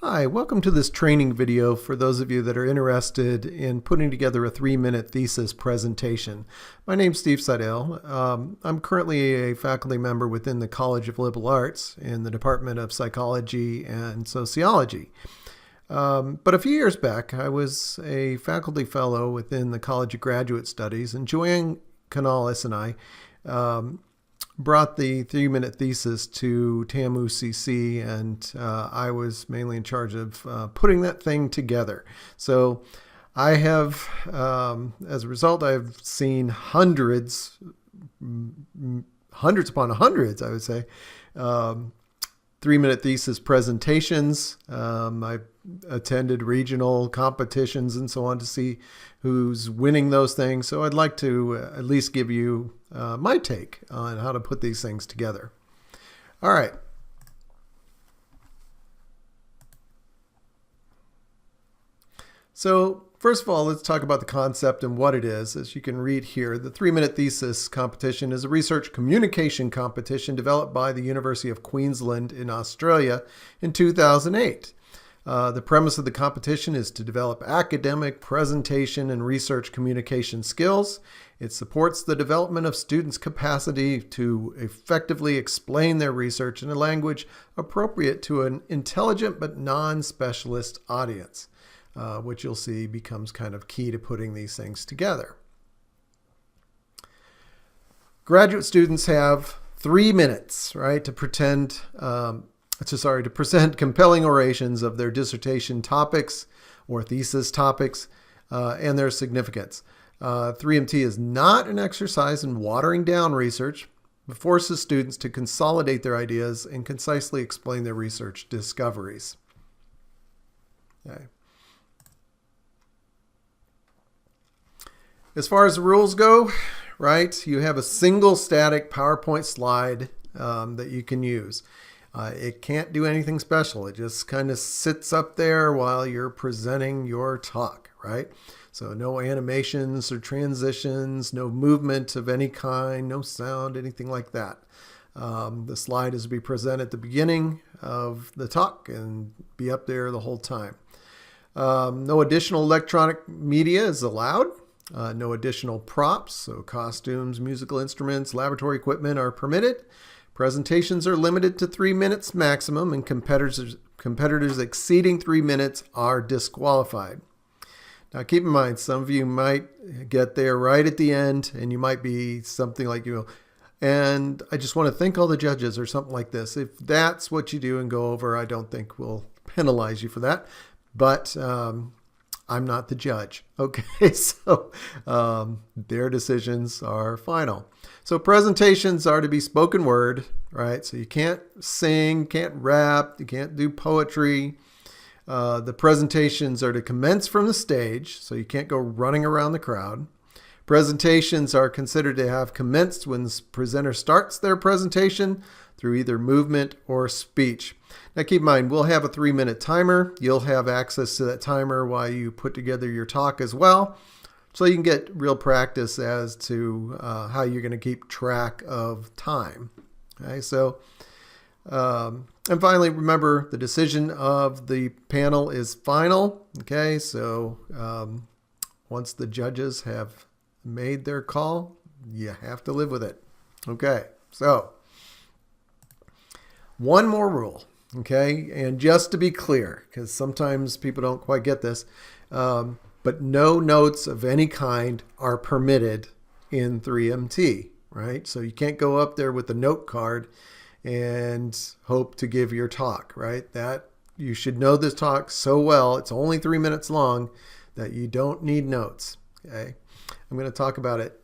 Hi, welcome to this training video for those of you that are interested in putting together a 3-minute thesis presentation. My name's Steve Seidel. I'm currently a faculty member within the College of Liberal Arts in the Department of Psychology and Sociology. But a few years back, I was a faculty fellow within the College of Graduate Studies, and Joanne Canales and I brought the 3-minute thesis to TAMUCC, and I was mainly in charge of putting that thing together. So I have, as a result, I've seen hundreds upon hundreds, I would say, 3-minute thesis presentations. I've attended regional competitions and so on to see who's winning those things. So I'd like to at least give you my take on how to put these things together. All right. So first of all, let's talk about the concept and what it is. As you can read here, the 3-minute thesis competition is a research communication competition developed by the University of Queensland in Australia in 2008. The premise of the competition is to develop academic, presentation, and research communication skills. It supports the development of students' capacity to effectively explain their research in a language appropriate to an intelligent but non-specialist audience, which you'll see becomes kind of key to putting these things together. Graduate students have 3 minutes, right, to present compelling orations of their dissertation topics or thesis topics and their significance. 3MT is not an exercise in watering down research, but forces students to consolidate their ideas and concisely explain their research discoveries. Okay. As far as the rules go, right, you have a single static PowerPoint slide that you can use. It can't do anything special. It just kind of sits up there while you're presenting your talk, right? So no animations or transitions, no movement of any kind, no sound, anything like that. The slide is to be presented at the beginning of the talk and be up there the whole time. No additional electronic media is allowed. No additional props, so costumes, musical instruments, laboratory equipment are permitted. Presentations are limited to 3 minutes maximum, and competitors exceeding 3 minutes are disqualified. Now keep in mind, some of you might get there right at the end, and you might be something like, and I just want to thank all the judges or something like this. If that's what you do and go over, I don't think we'll penalize you for that. But I'm not the judge. Okay, so their decisions are final. So presentations are to be spoken word, right? So you can't sing, can't rap, you can't do poetry. The presentations are to commence from the stage, so you can't go running around the crowd. Presentations are considered to have commenced when the presenter starts their presentation through either movement or speech. Now keep in mind, we'll have a 3-minute timer. You'll have access to that timer while you put together your talk as well, so you can get real practice as to how you're going to keep track of time. Okay, so and finally, remember the decision of the panel is final. Okay, so once the judges have made their call, you have to live with it. Okay, so one more rule. Okay, and just to be clear, because sometimes people don't quite get this, but no notes of any kind are permitted in 3MT, right? So you can't go up there with a note card and hope to give your talk, right? That you should know this talk so well, it's only 3 minutes long, that you don't need notes, okay? I'm going to talk about it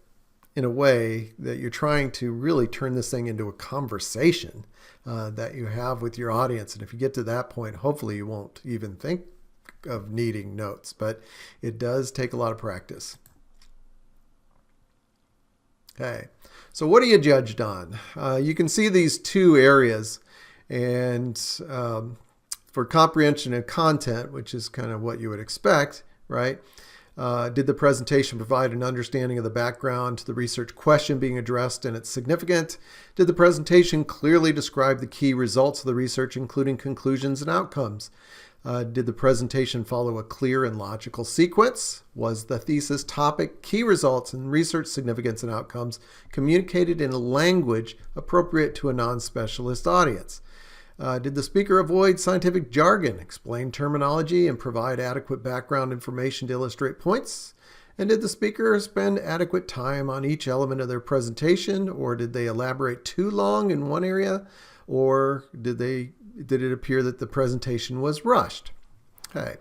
in a way that you're trying to really turn this thing into a conversation that you have with your audience. And if you get to that point, hopefully you won't even think of needing notes, but it does take a lot of practice. Okay, so what are you judged on? You can see these two areas, and for comprehension of content, which is kind of what you would expect, right? Did the presentation provide an understanding of the background to the research question being addressed and its significance? Did the presentation clearly describe the key results of the research, including conclusions and outcomes? Did the presentation follow a clear and logical sequence? Was the thesis topic, key results, and research significance and outcomes communicated in a language appropriate to a non-specialist audience? Did the speaker avoid scientific jargon, explain terminology, and provide adequate background information to illustrate points? And did the speaker spend adequate time on each element of their presentation, or did they elaborate too long in one area, or did it appear that the presentation was rushed? Okay,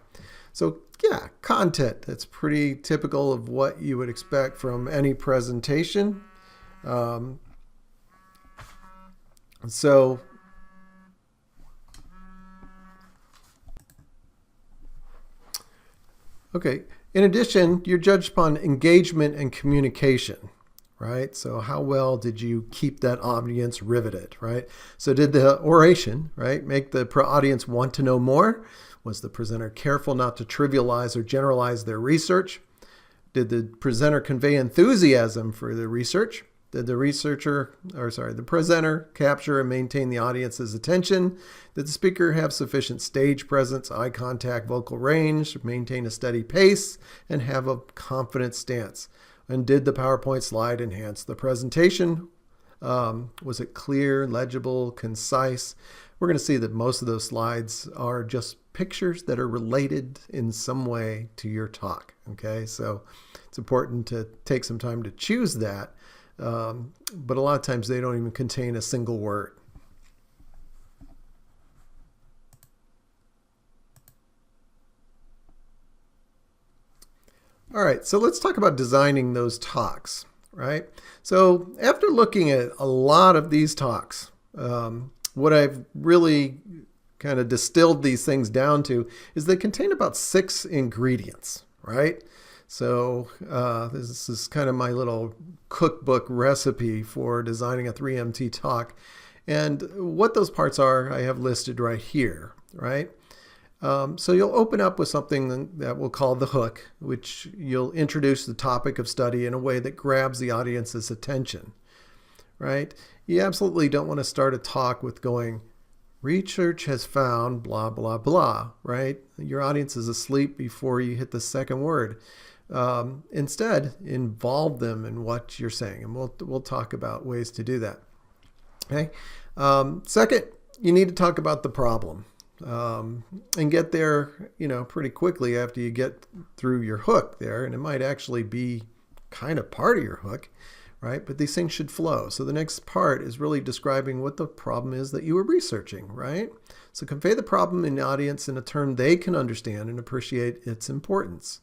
so yeah, content. That's pretty typical of what you would expect from any presentation. Okay. In addition, you're judged upon engagement and communication, right? So how well did you keep that audience riveted, right? So did the oration, right, make the audience want to know more? Was the presenter careful not to trivialize or generalize their research? Did the presenter convey enthusiasm for the research? Did the presenter capture and maintain the audience's attention? Did the speaker have sufficient stage presence, eye contact, vocal range, maintain a steady pace, and have a confident stance? And did the PowerPoint slide enhance the presentation? Was it clear, legible, concise? We're going to see that most of those slides are just pictures that are related in some way to your talk. Okay, so it's important to take some time to choose that. But a lot of times they don't even contain a single word. All right, so let's talk about designing those talks, right? So after looking at a lot of these talks, what I've really kind of distilled these things down to is they contain about 6 ingredients, right? So this is kind of my little cookbook recipe for designing a 3MT talk. And what those parts are, I have listed right here, right? So you'll open up with something that we'll call the hook, which you'll introduce the topic of study in a way that grabs the audience's attention, right? You absolutely don't want to start a talk with going, research has found blah, blah, blah, right? Your audience is asleep before you hit the second word. Instead, involve them in what you're saying, and we'll talk about ways to do that. Okay. Second, you need to talk about the problem, and get there, pretty quickly after you get through your hook there, and it might actually be kind of part of your hook, right? But these things should flow. So the next part is really describing what the problem is that you were researching, right? So convey the problem in the audience in a term they can understand and appreciate its importance.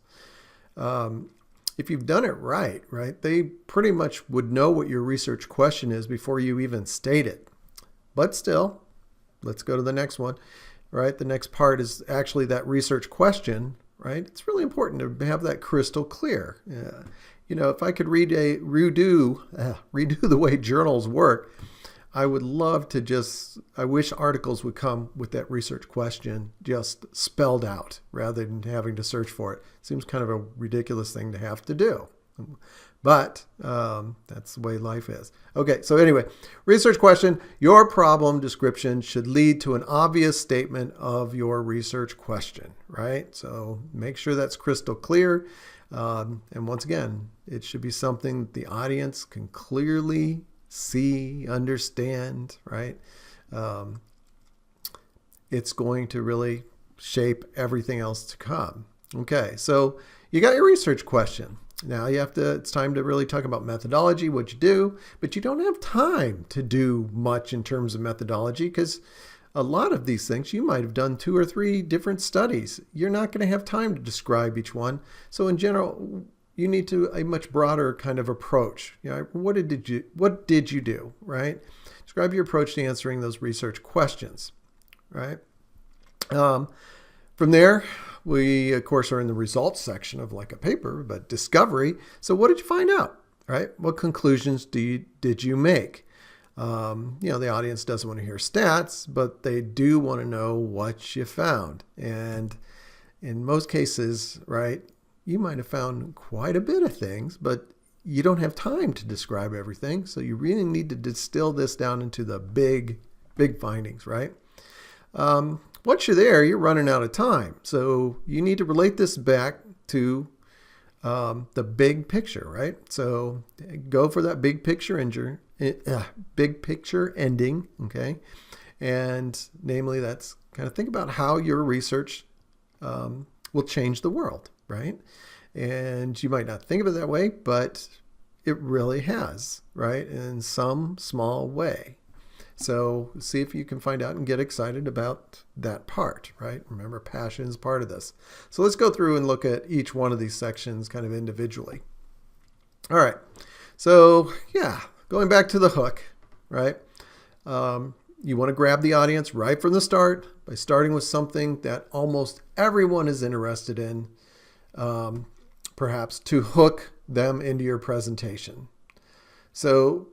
If you've done it right, they pretty much would know what your research question is before you even state it. But still, let's go to the next one, right? The next part is actually that research question, right? It's really important to have that crystal clear. If I could redo the way journals work, I would love to I wish articles would come with that research question just spelled out rather than having to search for it. Seems kind of a ridiculous thing to have to do. But that's the way life is. Okay, so anyway, research question. Your problem description should lead to an obvious statement of your research question, right? So make sure that's crystal clear. And once again, it should be something the audience can clearly see, understand, right? It's going to really shape everything else to come. Okay, so you got your research question. Now it's time to really talk about methodology, what you do, but you don't have time to do much in terms of methodology because a lot of these things, you might have done 2 or 3 different studies. You're not going to have time to describe each one. So in general, you need a much broader kind of approach. What did you do, right? Describe your approach to answering those research questions, right? From there, we, of course, are in the results section of like a paper, but discovery. So what did you find out, right? What conclusions did you make? The audience doesn't want to hear stats, but they do want to know what you found. And in most cases, right, you might have found quite a bit of things, but you don't have time to describe everything. So you really need to distill this down into the big findings, right? once you're there, you're running out of time. So you need to relate this back to the big picture, right? So go for that big picture ending, okay? And namely, that's kind of think about how your research will change the world, right? And you might not think of it that way, but it really has, right? In some small way. So see if you can find out and get excited about that part, right? Remember, passion is part of this. So let's go through and look at each one of these sections kind of individually. All right. So yeah, going back to the hook, right? You want to grab the audience right from the start by starting with something that almost everyone is interested in, perhaps to hook them into your presentation. So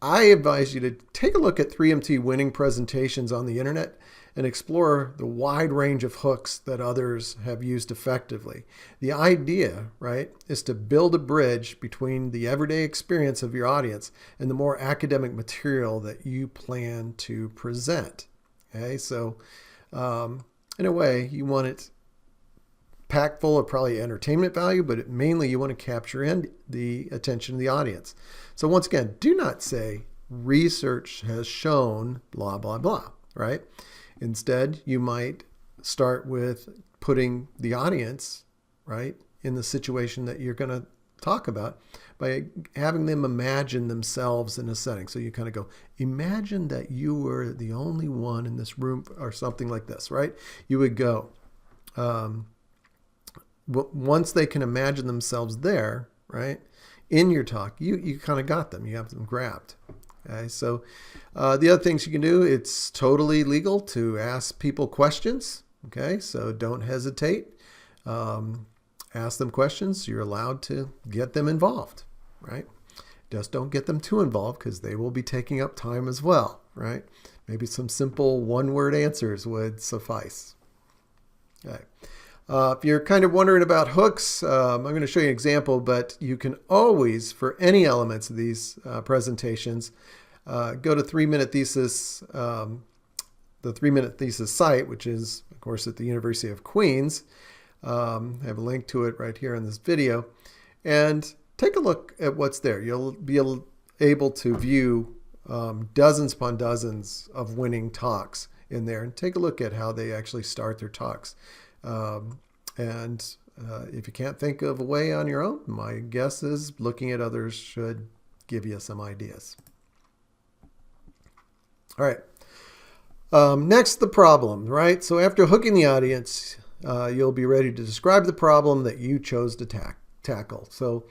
I advise you to take a look at 3MT winning presentations on the internet and explore the wide range of hooks that others have used effectively. The idea, right, is to build a bridge between the everyday experience of your audience and the more academic material that you plan to present. Okay, so in a way, you want it packed full of probably entertainment value, but mainly you want to capture the attention of the audience. So once again, do not say research has shown blah, blah, blah, right? Instead, you might start with putting the audience, right, in the situation that you're going to talk about by having them imagine themselves in a setting. So you kind of go, imagine that you were the only one in this room or something like this, right? You would go, once they can imagine themselves there, right, in your talk, you kind of got them. You have them grabbed. Okay, so the other things you can do, it's totally legal to ask people questions. Okay, so don't hesitate. Ask them questions. You're allowed to get them involved, right? Just don't get them too involved because they will be taking up time as well, right? Maybe some simple one-word answers would suffice. Okay. If you're kind of wondering about hooks, I'm going to show you an example, but you can always, for any elements of these presentations, go to 3-Minute Thesis, the 3-Minute Thesis site, which is, of course, at the University of Queens. I have a link to it right here in this video. And take a look at what's there. You'll be able to view dozens upon dozens of winning talks in there, and take a look at how they actually start their talks. If you can't think of a way on your own, my guess is looking at others should give you some ideas. All right. Next, the problem, right? So after hooking the audience, you'll be ready to describe the problem that you chose to tackle. So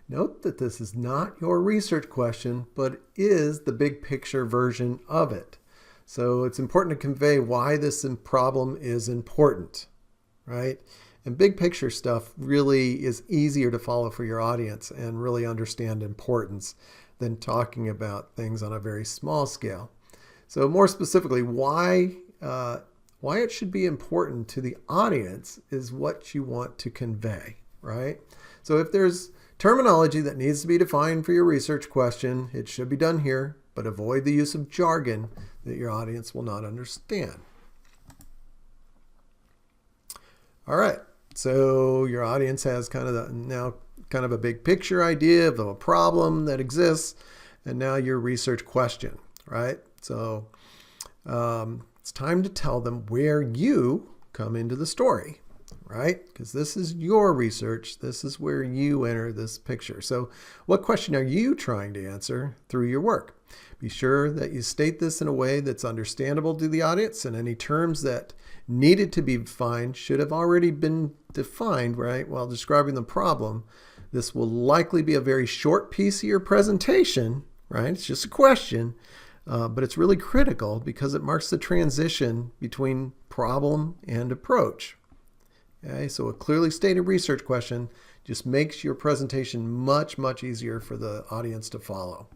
note that this is not your research question, but is the big picture version of it. So it's important to convey why this problem is important. Right? And big picture stuff really is easier to follow for your audience and really understand importance than talking about things on a very small scale. So more specifically, why it should be important to the audience is what you want to convey, right? So if there's terminology that needs to be defined for your research question, it should be done here, but avoid the use of jargon that your audience will not understand. All right, so your audience has kind of a big picture idea of a problem that exists, and now your research question, right? So it's time to tell them where you come into the story, right? Because this is your research. This is where you enter this picture. So what question are you trying to answer through your work? Be sure that you state this in a way that's understandable to the audience, and any terms that needed to be defined should have already been defined, right, while describing the problem. This will likely be a very short piece of your presentation, right? It's just a question, but it's really critical because it marks the transition between problem and approach. Okay, so a clearly stated research question just makes your presentation much, much easier for the audience to follow.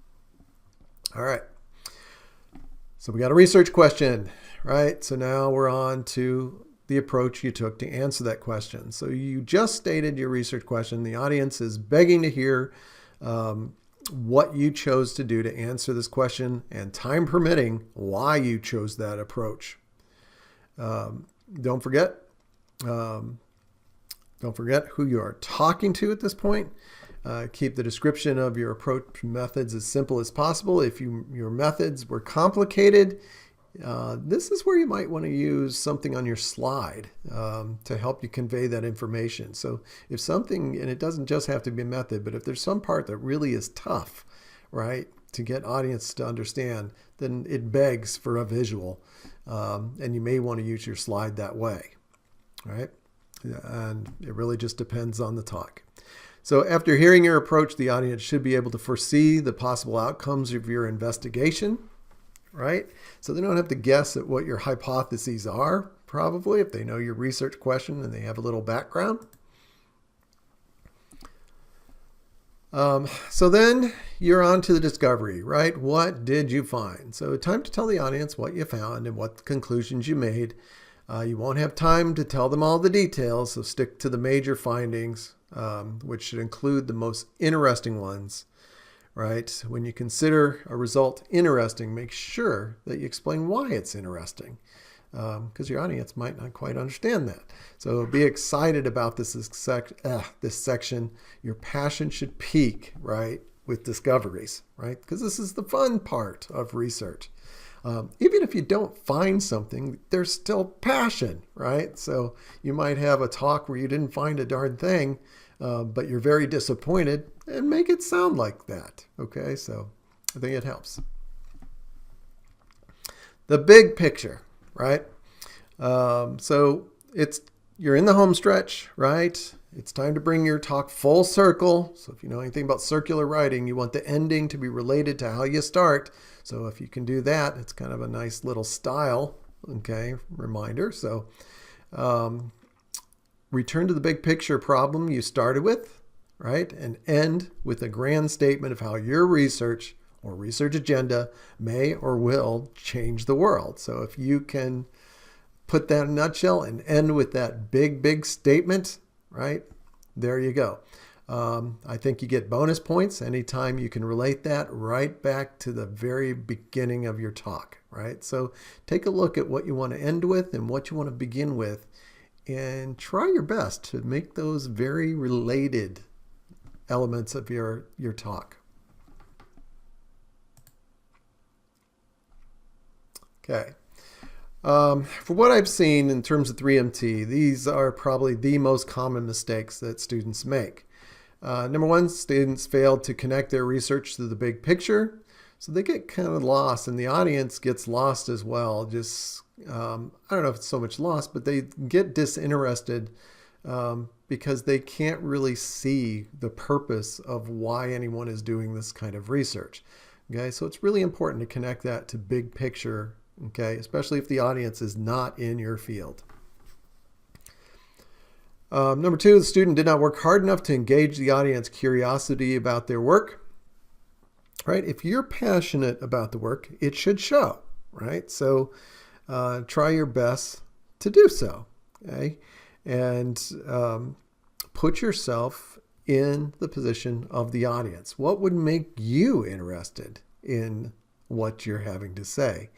All right. So we got a research question, right? So now we're on to the approach you took to answer that question. So you just stated your research question. The audience is begging to hear what you chose to do to answer this question, and time permitting, why you chose that approach. Don't forget, who you are talking to at this point. Keep the description of your approach methods as simple as possible. If your methods were complicated, this is where you might want to use something on your slide to help you convey that information. So if something, and it doesn't just have to be a method, but if there's some part that really is tough, right, to get audience to understand, then it begs for a visual. And you may want to use your slide that way, right? And it really just depends on the talk. So after hearing your approach, the audience should be able to foresee the possible outcomes of your investigation, right? So they don't have to guess at what your hypotheses are, probably, if they know your research question and they have a little background. So then you're on to the discovery, right? What did you find? So time to tell the audience what you found and what conclusions you made. You won't have time to tell them all the details, so stick to the major findings, which should include the most interesting ones, right? When you consider a result interesting, make sure that you explain why it's interesting, because your audience might not quite understand that. So be excited about this section. Your passion should peak, right, with discoveries, right? Because this is the fun part of research. Even if you don't find something, there's still passion, right? So you might have a talk where you didn't find a darn thing, but you're very disappointed, and make it sound like that, okay? So I think it helps. The big picture, right? So you're in the home stretch, right? It's time to bring your talk full circle. So if you know anything about circular writing, you want the ending to be related to how you start. So if you can do that, it's kind of a nice little style, okay, reminder. So return to the big picture problem you started with, right? And end with a grand statement of how your research or research agenda may or will change the world. So if you can put that in a nutshell and end with that big statement, right? There you go. I think you get bonus points anytime you can relate that right back to the very beginning of your talk, right? So take a look at what you want to end with and what you want to begin with, and try your best to make those very related elements of your talk. Okay. For what I've seen in terms of 3MT, these are probably the most common mistakes that students make. Number one, students fail to connect their research to the big picture. So they get kind of lost, and the audience gets lost as well. Just, I don't know if it's so much lost, but they get disinterested because they can't really see the purpose of why anyone is doing this kind of research. Okay, so it's really important to connect that to big picture, okay, especially if the audience is not in your field. Number two, the student did not work hard enough to engage the audience curiosity about their work, right? If you're passionate about the work, it should show, right? So try your best to do so, okay? And put yourself in the position of the audience. What would make you interested in what you're having to say?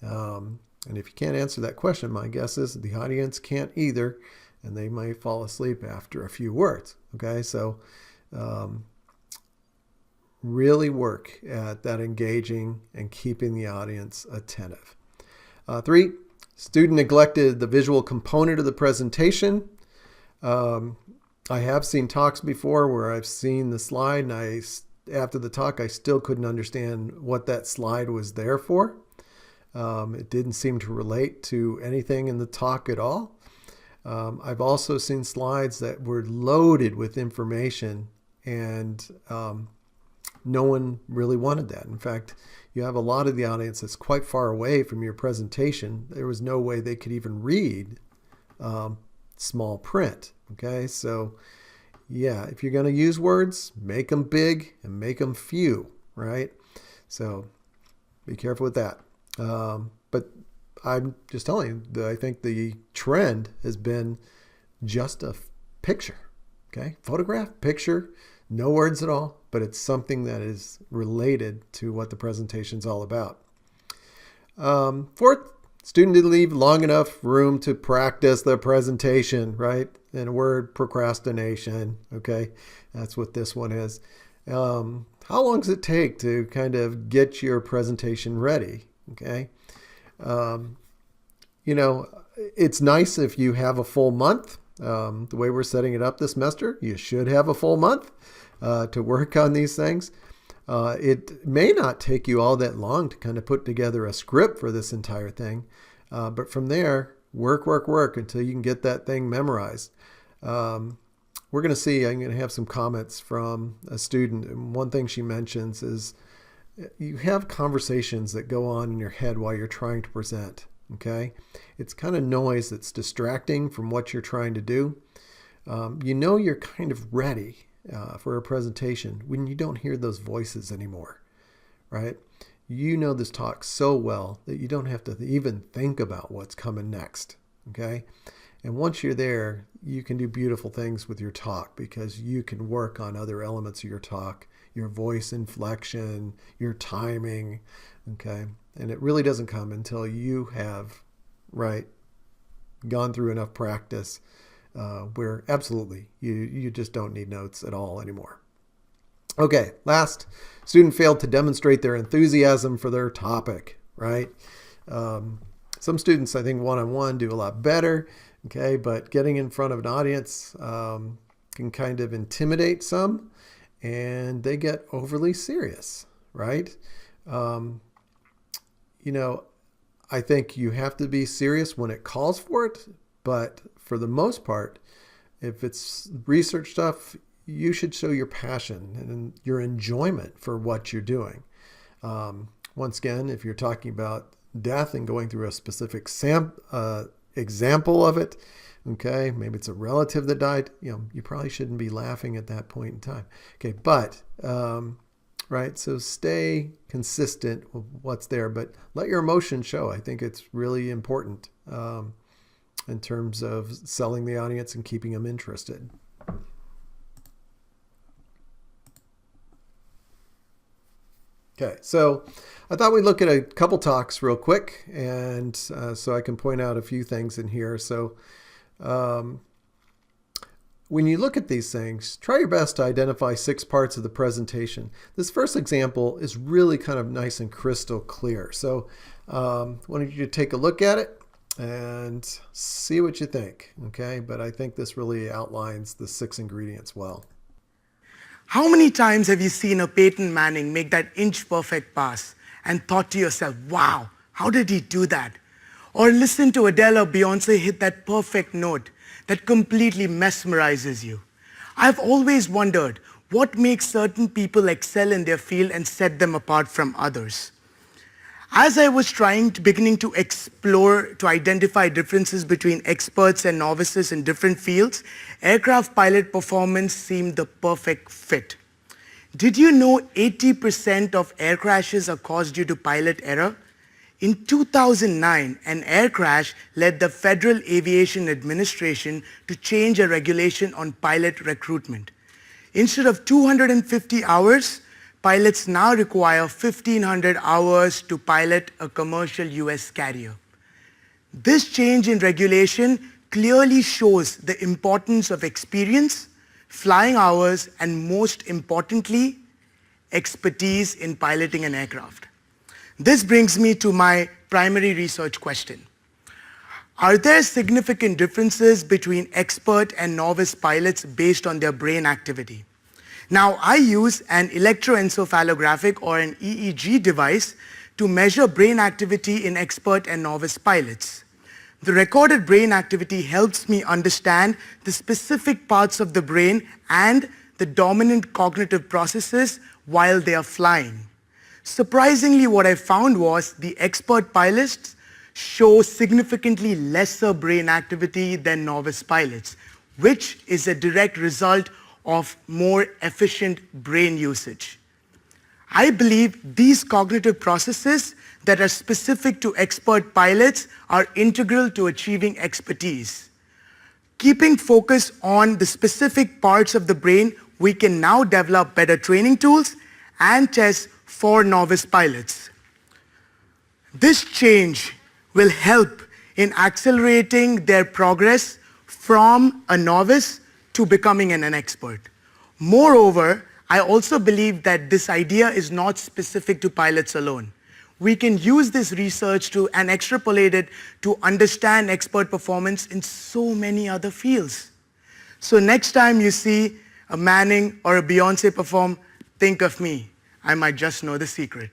And if you can't answer that question, my guess is the audience can't either, and they might fall asleep after a few words. Okay, so really work at that engaging and keeping the audience attentive. 3, student neglected the visual component of the presentation. I have seen talks before where I've seen the slide, and after the talk, I still couldn't understand what that slide was there for. It didn't seem to relate to anything in the talk at all. I've also seen slides that were loaded with information, and no one really wanted that. In fact, you have a lot of the audience that's quite far away from your presentation. There was no way they could even read small print. Okay, so yeah, if you're going to use words, make them big and make them few, right? So be careful with that. But I'm just telling you that I think the trend has been just a picture, okay? Photograph, picture, no words at all, but it's something that is related to what the presentation's all about. Fourth, Student didn't leave long enough room to practice the presentation, right? And a word, procrastination. Okay, that's what this one is. How long does it take to kind of get your presentation ready? Okay. It's nice if you have a full month. The way we're setting it up this semester, you should have a full month to work on these things. It may not take you all that long to kind of put together a script for this entire thing. But from there, work until you can get that thing memorized. We're going to see, I'm going to have some comments from a student. And one thing she mentions is you have conversations that go on in your head while you're trying to present. Okay. It's kind of noise that's distracting from what you're trying to do. You're kind of ready for a presentation when you don't hear those voices anymore, right? You know this talk so well that you don't have to even think about what's coming next. Okay. And once you're there, you can do beautiful things with your talk because you can work on other elements of your talk, your voice inflection, your timing. Okay. And it really doesn't come until you have, right, gone through enough practice where absolutely you just don't need notes at all anymore. Okay. Last, student failed to demonstrate their enthusiasm for their topic, right? Some students, I think, one-on-one do a lot better. Okay, but getting in front of an audience can kind of intimidate some, and they get overly serious, right? I think you have to be serious when it calls for it, but for the most part, if it's research stuff, you should show your passion and your enjoyment for what you're doing. Once again, if you're talking about death and going through a specific example of it, okay, maybe it's a relative that died, you probably shouldn't be laughing at that point in time. Okay, but right, so stay consistent with what's there, but let your emotion show. I think it's really important in terms of selling the audience and keeping them interested. Okay, so I thought we'd look at a couple talks real quick, and so I can point out a few things in here. So when you look at these things, try your best to identify 6 parts of the presentation. This first example is really kind of nice and crystal clear. So I wanted you to take a look at it and see what you think, okay? But I think this really outlines the 6 ingredients well. How many times have you seen a Peyton Manning make that inch-perfect pass and thought to yourself, wow, how did he do that? Or listen to Adele or Beyonce hit that perfect note that completely mesmerizes you. I've always wondered what makes certain people excel in their field and set them apart from others. As I was beginning to explore, to identify differences between experts and novices in different fields, aircraft pilot performance seemed the perfect fit. Did you know 80% of air crashes are caused due to pilot error? In 2009, an air crash led the Federal Aviation Administration to change a regulation on pilot recruitment. Instead of 250 hours, pilots now require 1,500 hours to pilot a commercial US carrier. This change in regulation clearly shows the importance of experience, flying hours, and most importantly, expertise in piloting an aircraft. This brings me to my primary research question. Are there significant differences between expert and novice pilots based on their brain activity? Now, I use an electroencephalographic or an EEG device to measure brain activity in expert and novice pilots. The recorded brain activity helps me understand the specific parts of the brain and the dominant cognitive processes while they are flying. Surprisingly, what I found was the expert pilots show significantly lesser brain activity than novice pilots, which is a direct result of more efficient brain usage. I believe these cognitive processes that are specific to expert pilots are integral to achieving expertise. Keeping focus on the specific parts of the brain, we can now develop better training tools and tests for novice pilots. This change will help in accelerating their progress from a novice to becoming an expert. Moreover, I also believe that this idea is not specific to pilots alone. We can use this research and extrapolate it to understand expert performance in so many other fields. So next time you see a Manning or a Beyonce perform, think of me. I might just know the secret.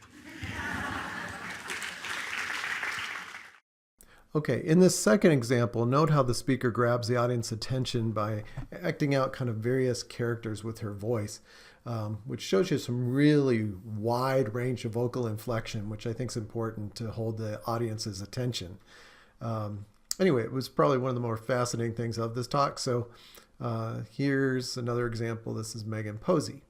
Okay, in this second example, note how the speaker grabs the audience attention by acting out kind of various characters with her voice, which shows you some really wide range of vocal inflection, which I think is important to hold the audience's attention. Anyway, it was probably one of the more fascinating things of this talk. So here's another example. This is Megan Posey.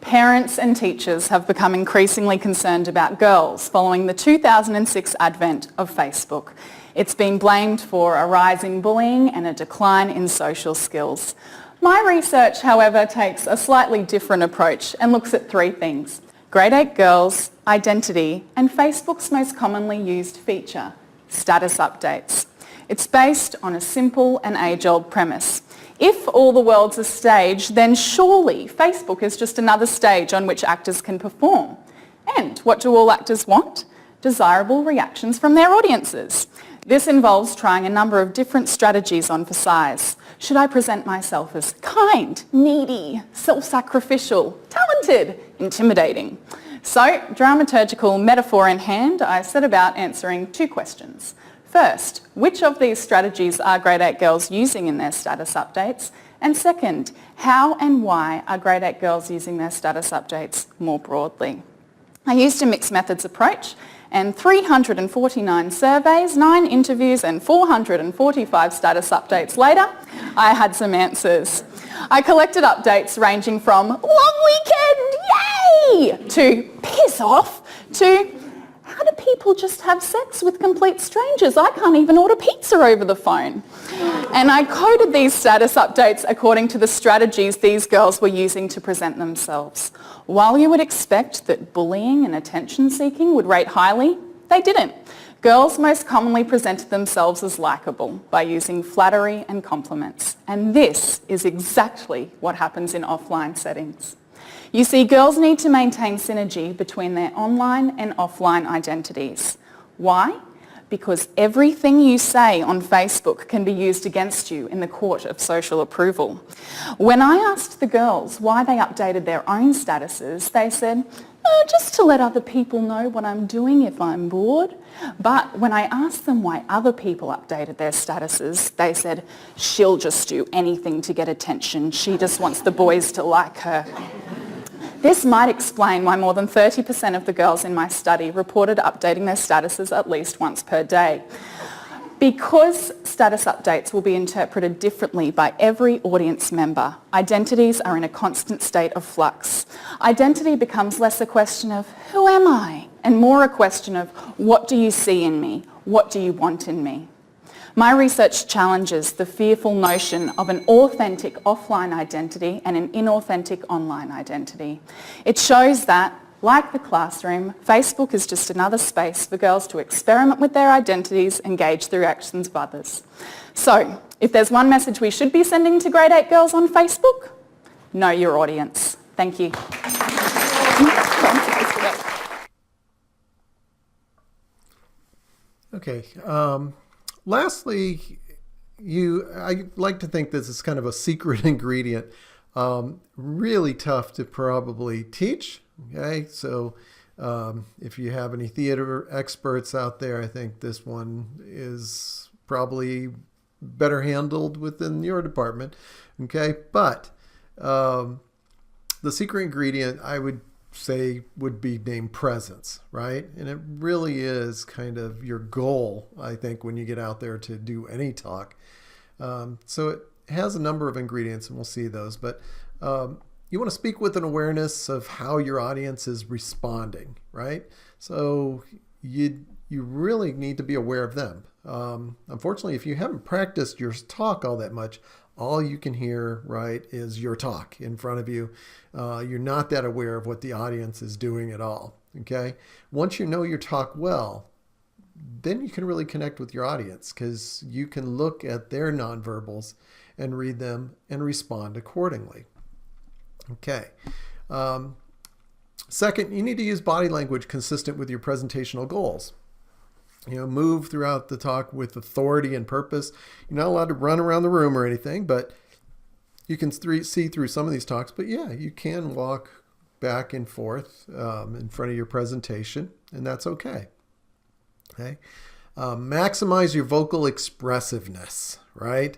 Parents and teachers have become increasingly concerned about girls following the 2006 advent of Facebook. It's been blamed for a rise in bullying and a decline in social skills. My research, however, takes a slightly different approach and looks at three things: grade 8 girls, identity, and Facebook's most commonly used feature, status updates. It's based on a simple and age-old premise. If all the world's a stage, then surely Facebook is just another stage on which actors can perform. And what do all actors want? Desirable reactions from their audiences. This involves trying a number of different strategies on for size. Should I present myself as kind, needy, self-sacrificial, talented, intimidating? So, dramaturgical metaphor in hand, I set about answering two questions. First, which of these strategies are grade 8 girls using in their status updates? And second, how and why are grade 8 girls using their status updates more broadly? I used a mixed methods approach, and 349 surveys, 9 interviews and 445 status updates later, I had some answers. I collected updates ranging from long weekend, yay, to piss off, to how do people just have sex with complete strangers? I can't even order pizza over the phone. And I coded these status updates according to the strategies these girls were using to present themselves. While you would expect that bullying and attention seeking would rate highly, they didn't. Girls most commonly presented themselves as likable by using flattery and compliments. And this is exactly what happens in offline settings. You see, girls need to maintain synergy between their online and offline identities. Why? Because everything you say on Facebook can be used against you in the court of social approval. When I asked the girls why they updated their own statuses, they said, just to let other people know what I'm doing if I'm bored. But when I asked them why other people updated their statuses, they said, she'll just do anything to get attention. She just wants the boys to like her. This might explain why more than 30% of the girls in my study reported updating their statuses at least once per day. Because status updates will be interpreted differently by every audience member, identities are in a constant state of flux. Identity becomes less a question of who am I and more a question of what do you see in me, what do you want in me. My research challenges the fearful notion of an authentic offline identity and an inauthentic online identity. It shows that, like the classroom, Facebook is just another space for girls to experiment with their identities and gauge the reactions of others. So, if there's one message we should be sending to grade 8 girls on Facebook, know your audience. Thank you. Okay. Lastly, I like to think this is kind of a secret ingredient. Really tough to probably teach. Okay, so if you have any theater experts out there, I think this one is probably better handled within your department. Okay, but the secret ingredient I would say would be named presence, right? And it really is kind of your goal, I think, when you get out there to do any talk. So it has a number of ingredients, and we'll see those. But you want to speak with an awareness of how your audience is responding, right? So you really need to be aware of them. Unfortunately, if you haven't practiced your talk all that much, all you can hear, right, is your talk in front of you. You're not that aware of what the audience is doing at all, okay? Once you know your talk well, then you can really connect with your audience because you can look at their nonverbals and read them and respond accordingly. Okay. Second, you need to use body language consistent with your presentational goals. Move throughout the talk with authority and purpose. You're not allowed to run around the room or anything, but you can see through some of these talks. But yeah, you can walk back and forth in front of your presentation, and that's okay. Okay. Maximize your vocal expressiveness, right?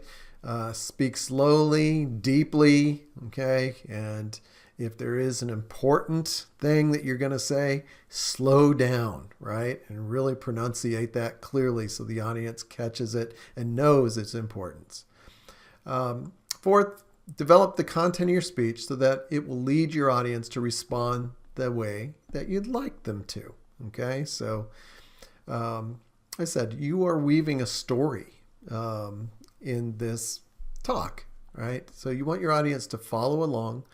Speak slowly, deeply, okay? And if there is an important thing that you're going to say, slow down, right? And really pronunciate that clearly so the audience catches it and knows its importance. Fourth, develop the content of your speech so that it will lead your audience to respond the way that you'd like them to, okay? So, I said, you are weaving a story in this talk, right? So you want your audience to follow along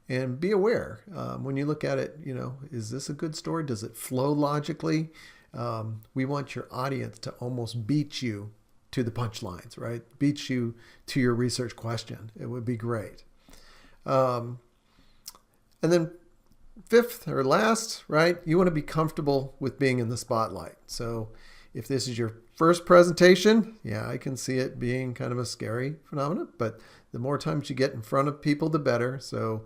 and be aware. When you look at it, is this a good story? Does it flow logically? We want your audience to almost beat you to the punchlines, right? Beat you to your research question. It would be great. And then fifth or last, right? You want to be comfortable with being in the spotlight. So if this is your first presentation, yeah, I can see it being kind of a scary phenomenon, but the more times you get in front of people, the better. So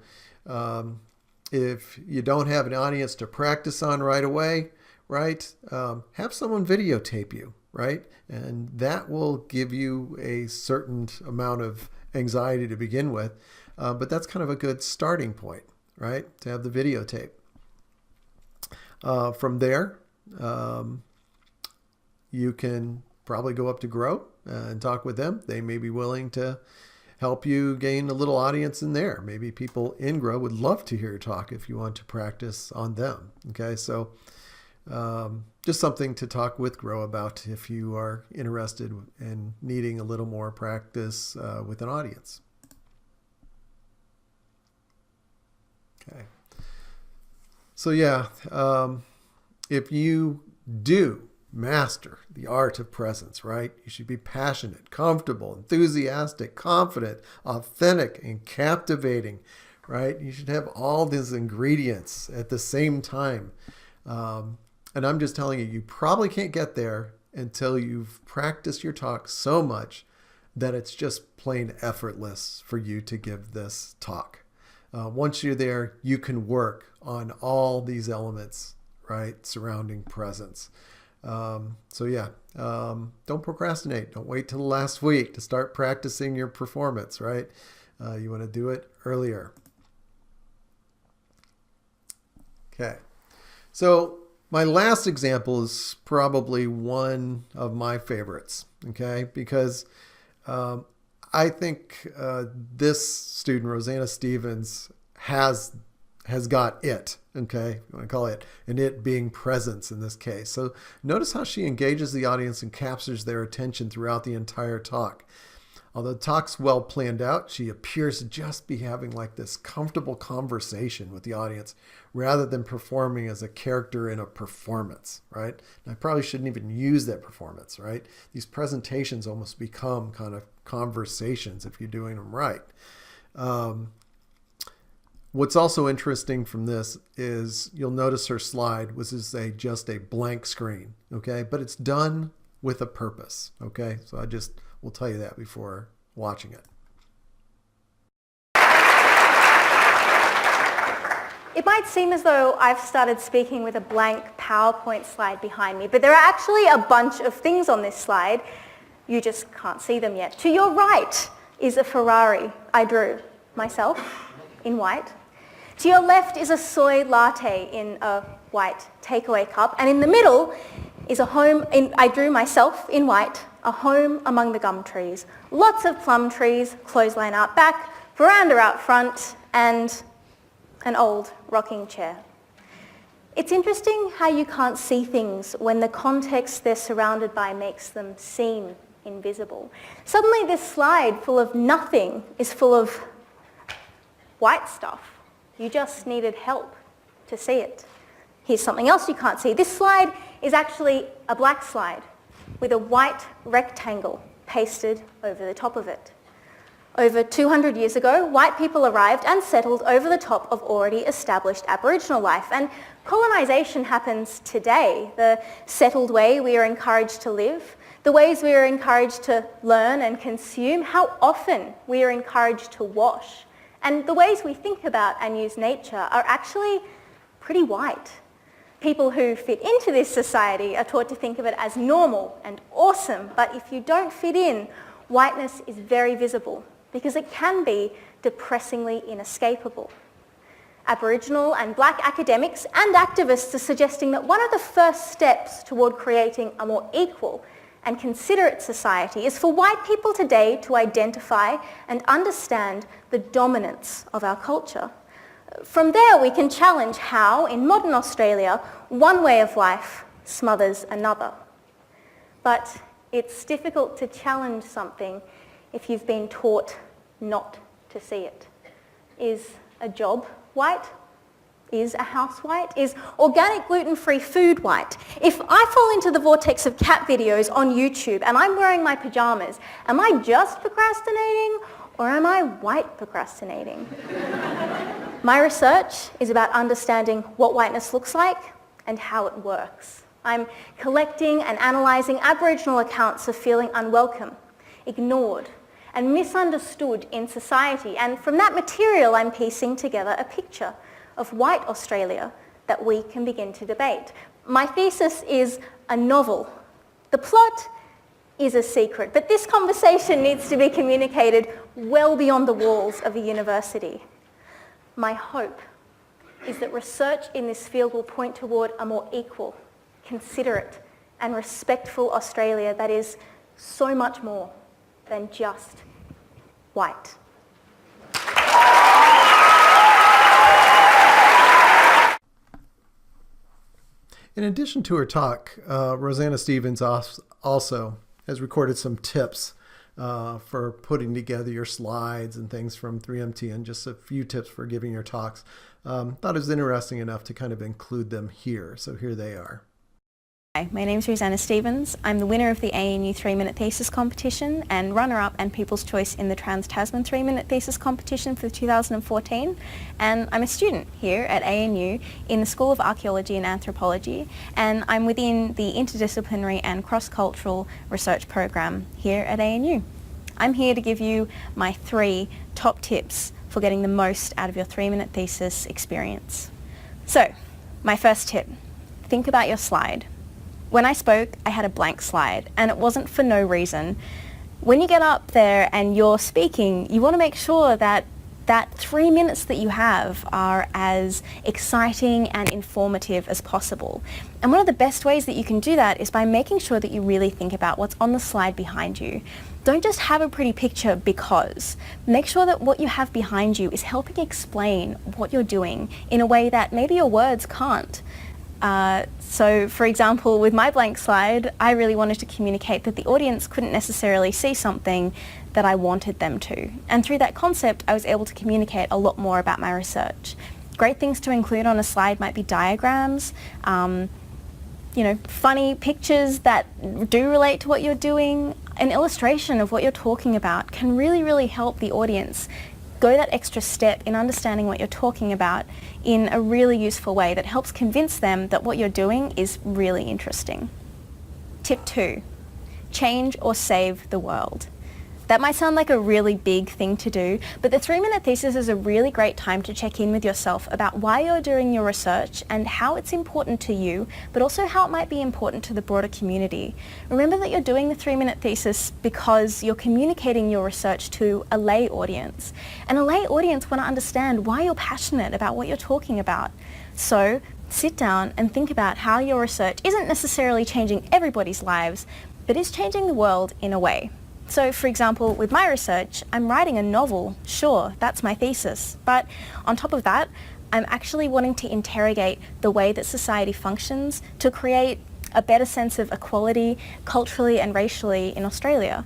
if you don't have an audience to practice on right away, right, have someone videotape you, right? And that will give you a certain amount of anxiety to begin with, but that's kind of a good starting point, right, to have the videotape. From there, you can probably go up to Grow and talk with them. They may be willing to help you gain a little audience in there. Maybe people in Grow would love to hear your talk if you want to practice on them. Okay, so just something to talk with Grow about if you are interested in needing a little more practice with an audience. Okay. So yeah, if you do master the art of presence, right? You should be passionate, comfortable, enthusiastic, confident, authentic, and captivating, right? You should have all these ingredients at the same time. And I'm just telling you, you probably can't get there until you've practiced your talk so much that it's just plain effortless for you to give this talk. Once you're there, you can work on all these elements, right, surrounding presence. So yeah, don't procrastinate. Don't wait till the last week to start practicing your performance, right? You want to do it earlier. Okay. So my last example is probably one of my favorites, okay? Because I think this student, Rosanna Stevens, has got it, okay? I want to call it an it being presence in this case. So notice how she engages the audience and captures their attention throughout the entire talk. Although the talk's well planned out, she appears to just be having like this comfortable conversation with the audience rather than performing as a character in a performance, right? And I probably shouldn't even use that performance, right? These presentations almost become kind of conversations if you're doing them right. What's also interesting from this is you'll notice her slide was just a blank screen, okay? But it's done with a purpose, okay? So I just will tell you that before watching it. It might seem as though I've started speaking with a blank PowerPoint slide behind me, but there are actually a bunch of things on this slide. You just can't see them yet. To your right is a Ferrari I drew myself in white. To your left is a soy latte in a white takeaway cup. And in the middle is a home, I drew myself in white, a home among the gum trees. Lots of plum trees, clothesline out back, veranda out front, and an old rocking chair. It's interesting how you can't see things when the context they're surrounded by makes them seem invisible. Suddenly this slide full of nothing is full of white stuff. You just needed help to see it. Here's something else you can't see. This slide is actually a black slide with a white rectangle pasted over the top of it. Over 200 years ago, white people arrived and settled over the top of already established Aboriginal life. And colonisation happens today, the settled way we are encouraged to live, the ways we are encouraged to learn and consume, how often we are encouraged to wash, and the ways we think about and use nature are actually pretty white. People who fit into this society are taught to think of it as normal and awesome, but if you don't fit in, whiteness is very visible because it can be depressingly inescapable. Aboriginal and black academics and activists are suggesting that one of the first steps toward creating a more equal and considerate society is for white people today to identify and understand the dominance of our culture. From there, we can challenge how, in modern Australia, one way of life smothers another. But it's difficult to challenge something if you've been taught not to see it. Is a job white? Is a house white? Is organic gluten-free food white? If I fall into the vortex of cat videos on YouTube and I'm wearing my pajamas, am I just procrastinating or am I white procrastinating? My research is about understanding what whiteness looks like and how it works. I'm collecting and analysing Aboriginal accounts of feeling unwelcome, ignored, and misunderstood in society. And from that material, I'm piecing together a picture of white Australia that we can begin to debate. My thesis is a novel. The plot is a secret, but this conversation needs to be communicated well beyond the walls of a university. My hope is that research in this field will point toward a more equal, considerate, and respectful Australia that is so much more than just white. In addition to her talk, Rosanna Stevens also has recorded some tips for putting together your slides and things from 3MT, and just a few tips for giving your talks. Thought it was interesting enough to kind of include them here. So here they are. Hi, my name is Rosanna Stevens. I'm the winner of the ANU 3-minute thesis competition and runner-up and People's Choice in the Trans-Tasman 3-minute thesis competition for 2014. And I'm a student here at ANU in the School of Archaeology and Anthropology, and I'm within the interdisciplinary and cross-cultural research program here at ANU. I'm here to give you my 3 top tips for getting the most out of your 3-minute thesis experience. So, my first tip, think about your slide. When I spoke, I had a blank slide, and it wasn't for no reason. When you get up there and you're speaking, you want to make sure that that 3 minutes that you have are as exciting and informative as possible. And one of the best ways that you can do that is by making sure that you really think about what's on the slide behind you. Don't just have a pretty picture because. Make sure that what you have behind you is helping explain what you're doing in a way that maybe your words can't. So, for example, with my blank slide, I really wanted to communicate that the audience couldn't necessarily see something that I wanted them to. And through that concept, I was able to communicate a lot more about my research. Great things to include on a slide might be diagrams, funny pictures that do relate to what you're doing. An illustration of what you're talking about can really, really help the audience go that extra step in understanding what you're talking about in a really useful way that helps convince them that what you're doing is really interesting. Tip 2, change or save the world. That might sound like a really big thing to do, but the 3-minute thesis is a really great time to check in with yourself about why you're doing your research and how it's important to you, but also how it might be important to the broader community. Remember that you're doing the 3-minute thesis because you're communicating your research to a lay audience. And a lay audience want to understand why you're passionate about what you're talking about. So sit down and think about how your research isn't necessarily changing everybody's lives, but is changing the world in a way. So, for example, with my research, I'm writing a novel. Sure, that's my thesis. But on top of that, I'm actually wanting to interrogate the way that society functions to create a better sense of equality culturally and racially in Australia.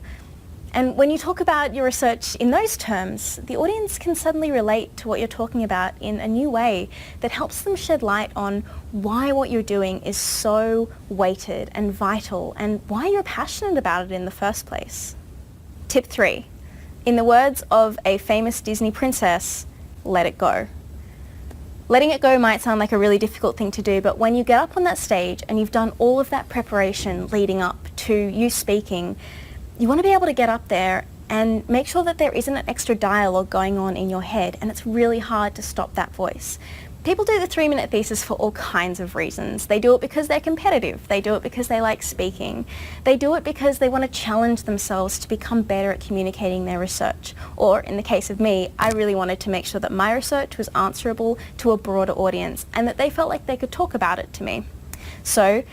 And when you talk about your research in those terms, the audience can suddenly relate to what you're talking about in a new way that helps them shed light on why what you're doing is so weighted and vital and why you're passionate about it in the first place. Tip 3. In the words of a famous Disney princess, let it go. Letting it go might sound like a really difficult thing to do, but when you get up on that stage and you've done all of that preparation leading up to you speaking, you want to be able to get up there and make sure that there isn't an extra dialogue going on in your head, and it's really hard to stop that voice. People do the 3-minute thesis for all kinds of reasons. They do it because they're competitive. They do it because they like speaking. They do it because they want to challenge themselves to become better at communicating their research. Or in the case of me, I really wanted to make sure that my research was answerable to a broader audience and that they felt like they could talk about it to me. So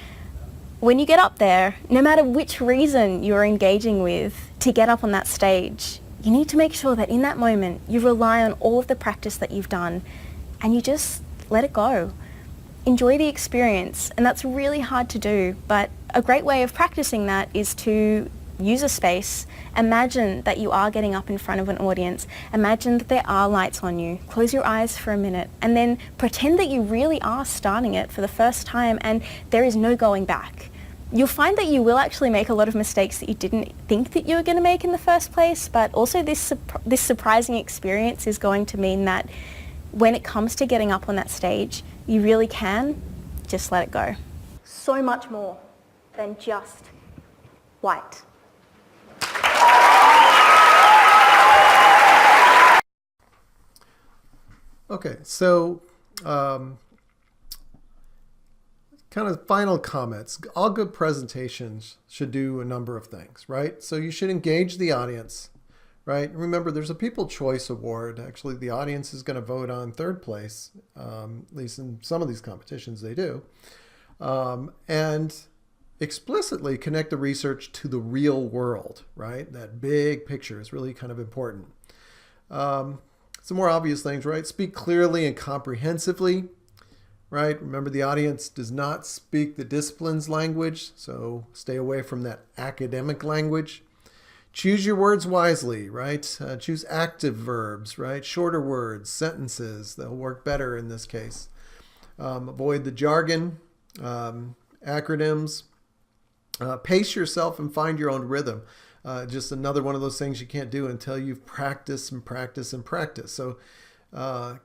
when you get up there, no matter which reason you're engaging with to get up on that stage, you need to make sure that in that moment you rely on all of the practice that you've done and you just let it go. Enjoy the experience, and that's really hard to do, but a great way of practicing that is to use a space. Imagine that you are getting up in front of an audience. Imagine that there are lights on you. Close your eyes for a minute and then pretend that you really are starting it for the first time and there is no going back. You'll find that you will actually make a lot of mistakes that you didn't think that you were going to make in the first place, but also this surprising experience is going to mean that when it comes to getting up on that stage, you really can just let it go. So much more than just white. Okay, so kind of final comments. All good presentations should do a number of things, right? So you should engage the audience, right? Remember, there's a People Choice Award. Actually, the audience is going to vote on third place, at least in some of these competitions they do. And explicitly connect the research to the real world, right? That big picture is really kind of important. Some more obvious things, right? Speak clearly and comprehensively, right? Remember, the audience does not speak the discipline's language, so stay away from that academic language. Choose your words wisely, right? Choose active verbs, right? Shorter words, sentences. They'll work better in this case. Avoid the jargon, acronyms. Pace yourself and find your own rhythm. Just another one of those things you can't do until you've practiced and practiced and practiced. So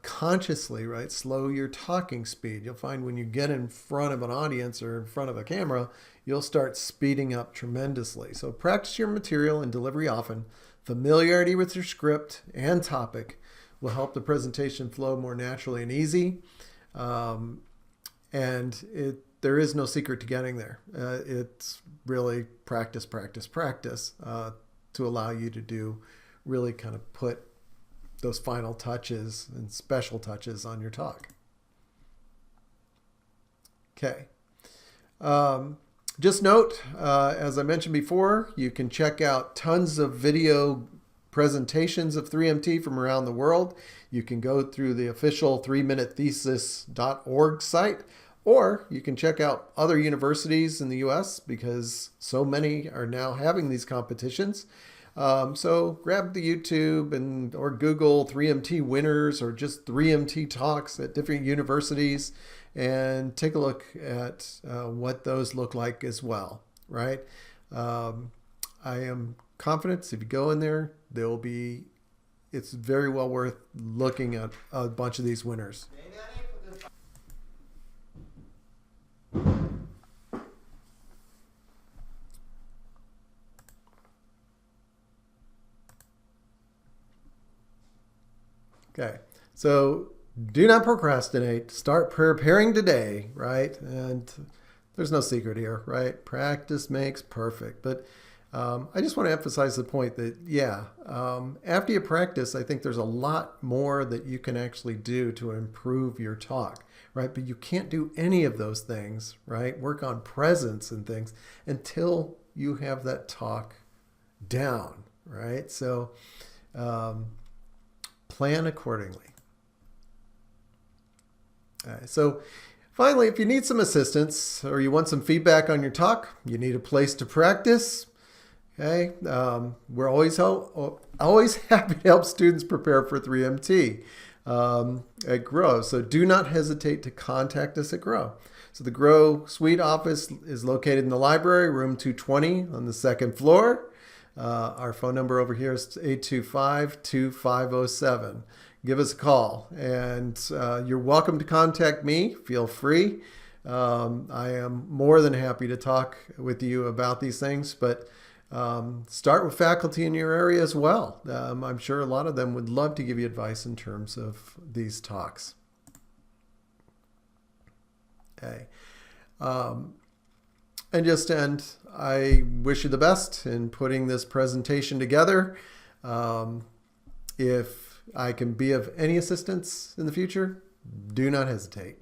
consciously, right, slow your talking speed. You'll find when you get in front of an audience or in front of a camera, you'll start speeding up tremendously. So practice your material and delivery often. Familiarity with your script and topic will help the presentation flow more naturally and easy. There is no secret to getting there. It's really practice, practice, practice to allow you to do really kind of put those final touches and special touches on your talk. Okay. Just note, as I mentioned before, you can check out tons of video presentations of 3MT from around the world. You can go through the official 3minutethesis.org site, or you can check out other universities in the US because so many are now having these competitions. So grab the YouTube or Google 3MT winners or just 3MT talks at different universities and take a look at what those look like as well, right? I am confident if you go in there, it's very well worth looking at a bunch of these winners. Okay, so do not procrastinate. Start preparing today, right? And there's no secret here, right? Practice makes perfect. But I just want to emphasize the point that, after you practice, I think there's a lot more that you can actually do to improve your talk, right? But you can't do any of those things, right? Work on presence and things until you have that talk down, right? So plan accordingly. All right, so finally, if you need some assistance or you want some feedback on your talk, you need a place to practice, Okay, we're always happy to help students prepare for 3MT at Grow. So do not hesitate to contact us at Grow. So the Grow Suite office is located in the library, room 220 on the second floor. Our phone number over here is 825-2507. Give us a call, and you're welcome to contact me. Feel free. I am more than happy to talk with you about these things, but start with faculty in your area as well. I'm sure a lot of them would love to give you advice in terms of these talks. Okay. And just to end, I wish you the best in putting this presentation together. If I can be of any assistance in the future, do not hesitate.